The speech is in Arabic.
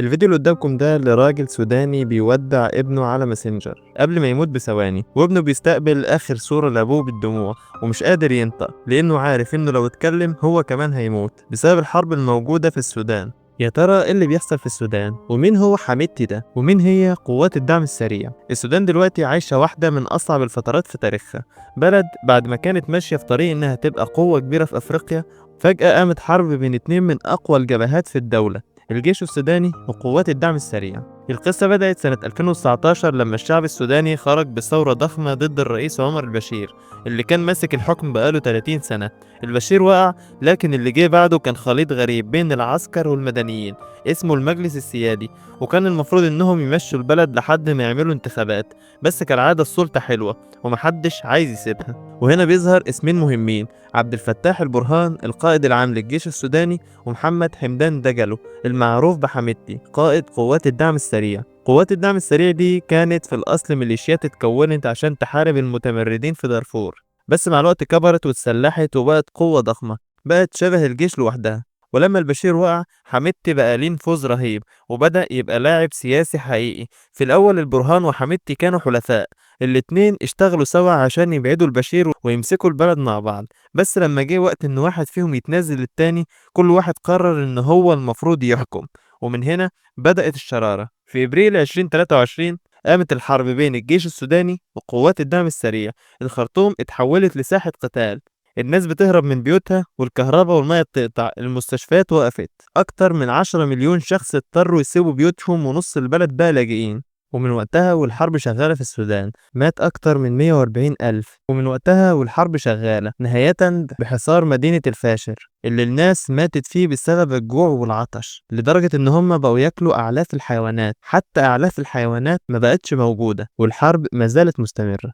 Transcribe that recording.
الفيديو اللي قدامكم ده لراجل سوداني بيودع ابنه على ماسنجر قبل ما يموت بثواني، وابنه بيستقبل آخر صورة لأبوه بالدموع ومش قادر ينطق لأنه عارف إنه لو اتكلم هو كمان هيموت بسبب الحرب الموجودة في السودان. يا ترى ايه اللي بيحصل في السودان؟ ومين هو حميدتي ده؟ ومين هي قوات الدعم السريع؟ السودان دلوقتي عايشة واحدة من أصعب الفترات في تاريخها. بلد بعد ما كانت ماشية في طريق إنها تبقى قوة كبيرة في أفريقيا، فجأة قامت حرب بين اتنين من أقوى الجبهات في الدولة، الجيش السوداني وقوات الدعم السريع. القصة بدأت سنة 2019 لما الشعب السوداني خرج بثورة ضخمة ضد الرئيس عمر البشير اللي كان ماسك الحكم بقاله 30 سنة. البشير وقع، لكن اللي جه بعده كان خليط غريب بين العسكر والمدنيين اسمه المجلس السيادي، وكان المفروض انهم يمشوا البلد لحد ما يعملوا انتخابات. بس كالعادة السلطة حلوة ومحدش عايز يسيبها. وهنا بيظهر اسمين مهمين: عبد الفتاح البرهان القائد العام للجيش السوداني، ومحمد حمدان دجلو المعروف بحميدتي قائد قوات الدعم السريع. قوات الدعم السريع دي كانت في الأصل ميليشيات اتكونت عشان تحارب المتمردين في دارفور، بس مع الوقت كبرت واتسلحت وبقت قوة ضخمة، بقت شبه الجيش لوحدها. ولما البشير وقع، حميدتي بقى ليه نفوذ رهيب وبدأ يبقى لاعب سياسي حقيقي. في الأول البرهان وحميدتي كانوا حلفاء، الاتنين اشتغلوا سوا عشان يبعدوا البشير ويمسكوا البلد مع بعض. بس لما جه وقت ان واحد فيهم يتنازل للتاني، كل واحد قرر ان هو المفروض يحكم، ومن هنا بدأت الشرارة. في ابريل 2023 قامت الحرب بين الجيش السوداني وقوات الدعم السريع. الخرطوم اتحولت لساحة قتال، الناس بتهرب من بيوتها والكهرباء والمية بتقطع، المستشفيات وقفت، أكتر من 10 مليون شخص اضطروا يسيبوا بيوتهم ونص البلد بقى لاجئين. ومن وقتها والحرب شغالة في السودان مات أكتر من 140 ألف. ومن وقتها والحرب شغالة نهاية بحصار مدينة الفاشر اللي الناس ماتت فيه بسبب الجوع والعطش، لدرجة إن هم بقوا ياكلوا أعلاف الحيوانات، حتى أعلاف الحيوانات ما بقتش موجودة، والحرب ما زالت مستمرة.